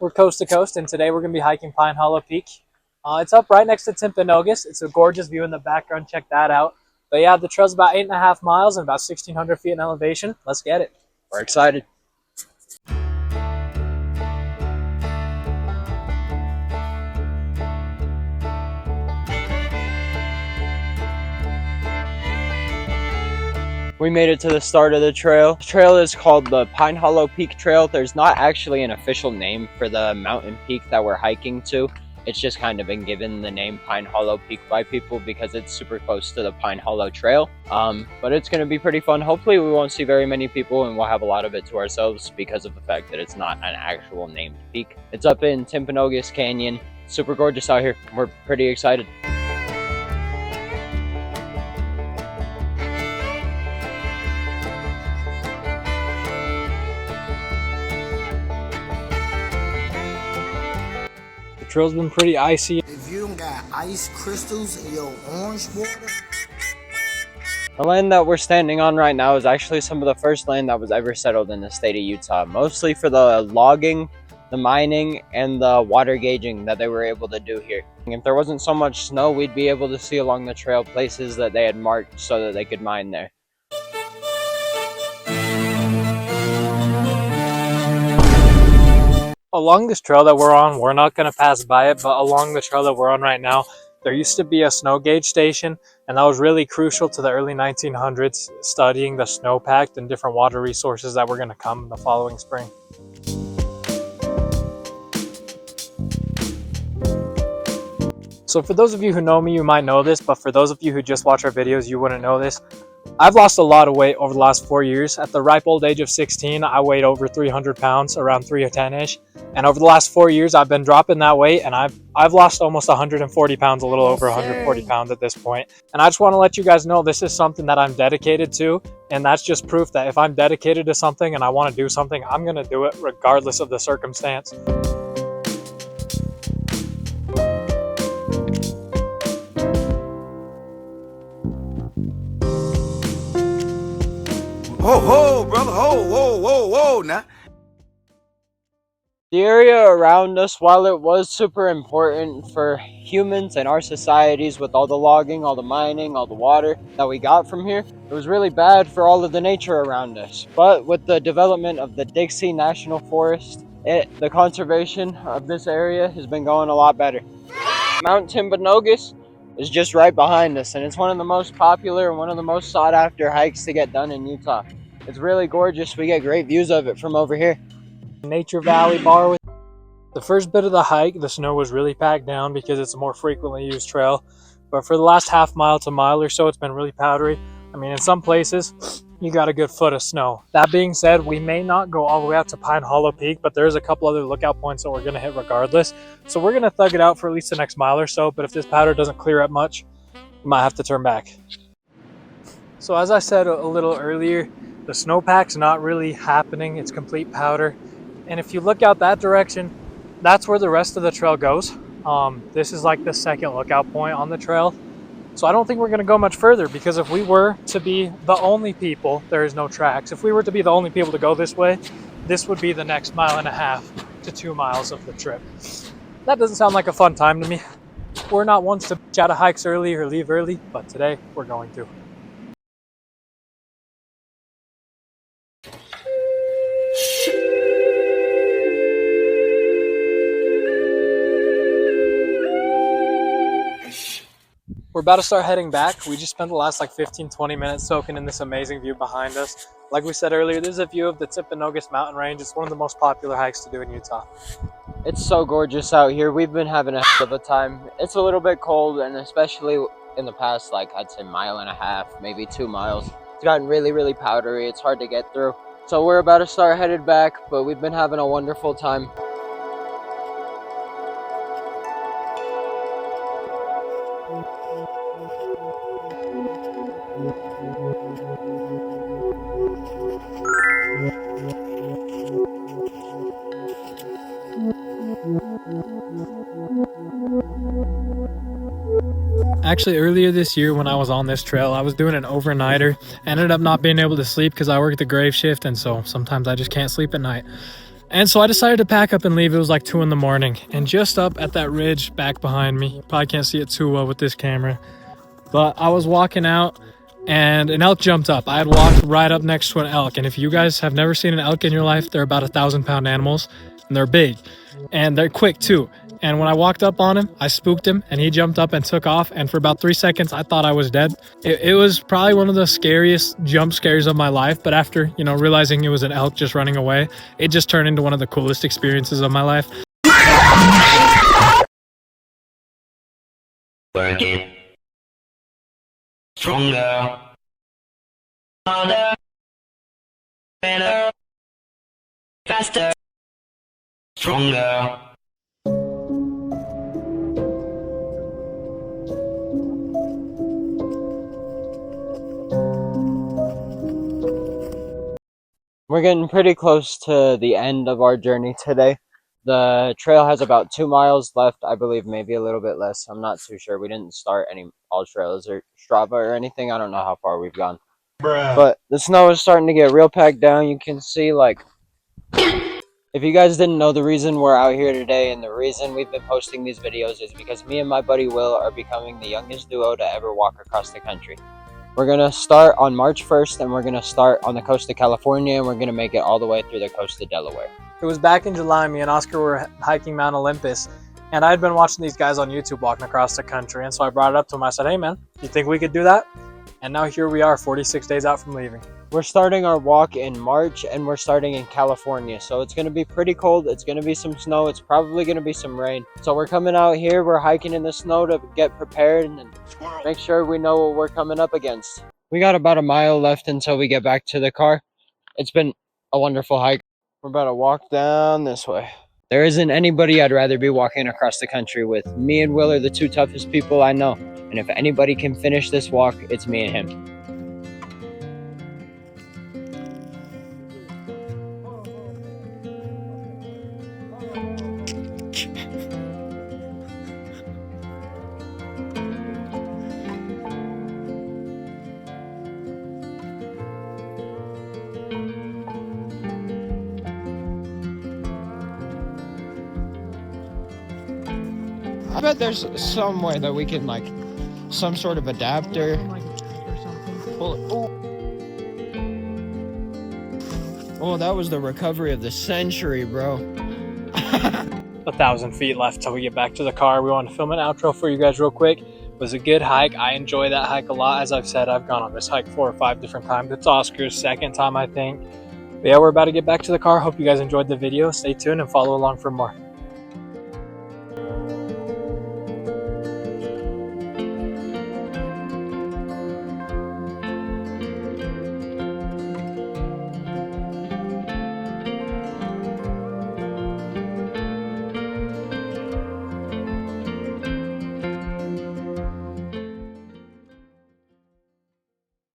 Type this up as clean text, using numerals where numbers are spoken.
We're coast to coast, and today we're going to be hiking Pine Hallow Peak. It's up right next to Timpanogos. It's a gorgeous view in the background. Check that out. But yeah, the trail's about 8.5 miles and about 1,600 feet in elevation. Let's get it. We're excited. We made it to the start of the trail. The trail is called the Pine Hallow Peak Trail. There's not actually an official name for the mountain peak that we're hiking to. It's just kind of been given the name Pine Hallow Peak by people because it's super close to the Pine Hallow Trail. But it's going to be pretty fun. Hopefully we won't see very many people and we'll have a lot of it to ourselves because of the fact that it's not an actual named peak. It's up in Timpanogos Canyon. Super gorgeous out here. We're pretty excited. The trail's been pretty icy. If you don't got ice crystals in your orange water. The land that we're standing on right now is actually some of the first land that was ever settled in the state of Utah, mostly for the logging, the mining, and the water gauging that they were able to do here. If there wasn't so much snow, we'd be able to see along the trail places that they had marked so that they could mine there. Along this trail that we're on, we're not going to pass by it, but along the trail that we're on right now, there used to be a snow gauge station, and that was really crucial to the early 1900s, studying the snowpack and different water resources that were going to come in the following spring. So for those of you who know me, you might know this, but for those of you who just watch our videos, you wouldn't know this. I've lost a lot of weight over the last 4 years. At the ripe old age of 16, I weighed over 300 pounds, around 310-ish. And over the last 4 years, I've been dropping that weight, and I've lost almost 140 pounds, a little over 140 pounds at this point. And I just want to let you guys know this is something that I'm dedicated to, and that's just proof that if I'm dedicated to something and I want to do something, I'm going to do it regardless of the circumstance. Ho, ho, brother, ho, whoa, whoa, whoa, now. The area around us, while it was super important for humans and our societies with all the logging, all the mining, all the water that we got from here, it was really bad for all of the nature around us. But with the development of the Dixie National Forest, the conservation of this area has been going a lot better. Mount Timpanogos is just right behind us, and it's one of the most popular and one of the most sought after hikes to get done in Utah. It's really gorgeous. We get great views of it from over here. Nature Valley Bar. With the first bit of the hike, the snow was really packed down because it's a more frequently used trail. But for the last half mile to mile or so, it's been really powdery. I mean, in some places, you got a good foot of snow. That being said, we may not go all the way out to Pine Hallow Peak, but there's a couple other lookout points that we're going to hit regardless. So we're going to thug it out for at least the next mile or so. But if this powder doesn't clear up much, we might have to turn back. So as I said a little earlier, the snowpack's not really happening. It's complete powder. And if you look out that direction, that's where the rest of the trail goes. This is like the second lookout point on the trail. So I don't think we're going to go much further, because if we were to be the only people, there is no tracks. If we were to be the only people to go this way, this would be the next 1.5 to 2 miles of the trip. That doesn't sound like a fun time to me. We're not ones to chat hikes early or leave early, but today we're going to. We're about to start heading back. We just spent the last 15-20 minutes soaking in this amazing view behind us. Like we said earlier, this is a view of the Timpanogos Mountain Range. It's one of the most popular hikes to do in Utah. It's so gorgeous out here. We've been having a hell of a time. It's a little bit cold, and especially in the past, I'd say 1.5 miles, maybe 2 miles. It's gotten really, really powdery. It's hard to get through. So we're about to start headed back, but we've been having a wonderful time. Actually, earlier this year when I was on this trail, I was doing an overnighter. I ended up not being able to sleep because I work the grave shift, and so sometimes I just can't sleep at night. And so I decided to pack up and leave. It was like 2 in the morning. And just up at that ridge back behind me, you probably can't see it too well with this camera, but I was walking out and an elk jumped up. I had walked right up next to an elk. And if you guys have never seen an elk in your life, they're about 1,000-pound animals and they're big and they're quick too. And when I walked up on him, I spooked him and he jumped up and took off. And for about 3 seconds, I thought I was dead. It was probably one of the scariest jump scares of my life. But after, realizing it was an elk just running away, it just turned into one of the coolest experiences of my life. Working stronger, harder, better, faster, stronger. We're getting pretty close to the end of our journey today. The trail has about 2 miles left, I believe, maybe a little bit less. I'm not too sure. We didn't start any all trails or Strava or anything. I don't know how far we've gone. But the snow is starting to get real packed down. You can see, like, if you guys didn't know, the reason we're out here today and the reason we've been posting these videos is because me and my buddy Will are becoming the youngest duo to ever walk across the country. We're going to start on March 1st, and we're going to start on the coast of California, and we're going to make it all the way through the coast of Delaware. It was back in July, me and Oscar were hiking Mount Olympus, and I had been watching these guys on YouTube walking across the country, and so I brought it up to him. I said, hey man, you think we could do that? And now here we are, 46 days out from leaving. We're starting our walk in March, and we're starting in California, so it's going to be pretty cold. It's going to be some snow. It's probably going to be some rain. So we're coming out here. We're hiking in the snow to get prepared and make sure we know what we're coming up against. We got about a mile left until we get back to the car. It's been a wonderful hike. We're about to walk down this way. There isn't anybody I'd rather be walking across the country with. Me and Will are the two toughest people I know. And if anybody can finish this walk, it's me and him. I bet there's some way that we can, like, some sort of adapter. Oh, that was the recovery of the century, bro. 1,000 feet left till we get back to the car. We want to film an outro for you guys real quick. It was a good hike. I enjoy that hike a lot. As I've said, I've gone on this hike 4 or 5 different times. It's Oscar's second time, I think. But yeah, we're about to get back to the car. Hope you guys enjoyed the video. Stay tuned and follow along for more.